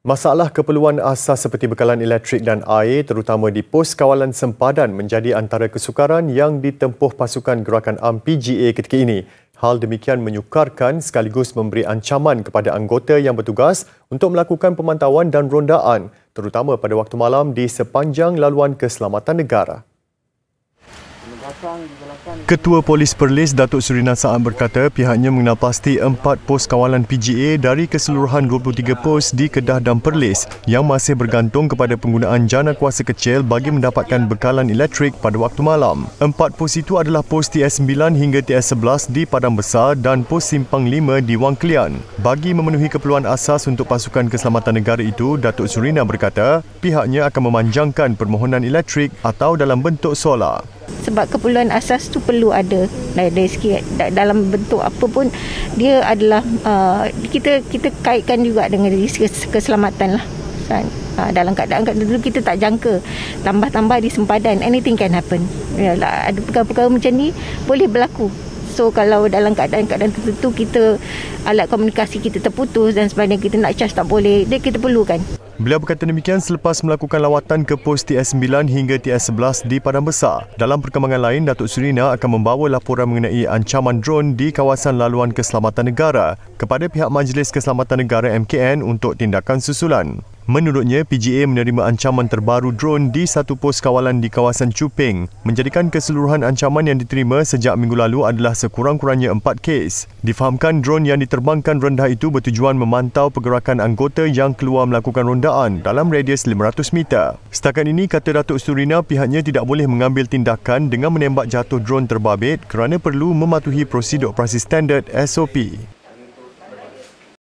Masalah keperluan asas seperti bekalan elektrik dan air terutama di pos kawalan sempadan menjadi antara kesukaran yang ditempuh pasukan gerakan UMNO PGA ketika ini. Hal demikian menyukarkan sekaligus memberi ancaman kepada anggota yang bertugas untuk melakukan pemantauan dan rondaan terutama pada waktu malam di sepanjang laluan keselamatan negara. Ketua Polis Perlis Datuk Surina Saad berkata pihaknya mengenal pasti 4 pos kawalan PGA dari keseluruhan 23 pos di Kedah dan Perlis yang masih bergantung kepada penggunaan jana kuasa kecil bagi mendapatkan bekalan elektrik pada waktu malam. 4 pos itu adalah pos TS9 hingga TS11 di Padang Besar dan pos Simpang 5 di Wang Kelian. Bagi memenuhi keperluan asas untuk pasukan keselamatan negara itu, Datuk Surina berkata pihaknya akan memanjangkan permohonan elektrik atau dalam bentuk solar. Sebab keperluan asas tu perlu ada dari segi dalam bentuk apa pun dia adalah kita kaitkan juga dengan keselamatan lah kan. Dalam keadaan dulu kita tak jangka tambah-tambah di sempadan, anything can happen. Yalah, ada perkara-perkara macam ni boleh berlaku. So kalau dalam keadaan-keadaan tertentu kita alat komunikasi kita terputus dan sebagainya, kita nak charge tak boleh, dia kita perlukan. Beliau berkata demikian selepas melakukan lawatan ke pos TS9 hingga TS11 di Padang Besar. Dalam perkembangan lain, Datuk Surina akan membawa laporan mengenai ancaman drone di kawasan laluan keselamatan negara kepada pihak Majlis Keselamatan Negara MKN untuk tindakan susulan. Menurutnya, PGA menerima ancaman terbaru drone di satu pos kawalan di kawasan Chupeng, menjadikan keseluruhan ancaman yang diterima sejak minggu lalu adalah sekurang-kurangnya 4 kes. Difahamkan drone yang diterbangkan rendah itu bertujuan memantau pergerakan anggota yang keluar melakukan rondaan dalam radius 500 meter. Setakat ini, kata Datuk Surina, pihaknya tidak boleh mengambil tindakan dengan menembak jatuh drone terbabit kerana perlu mematuhi prosedur operasi standard SOP.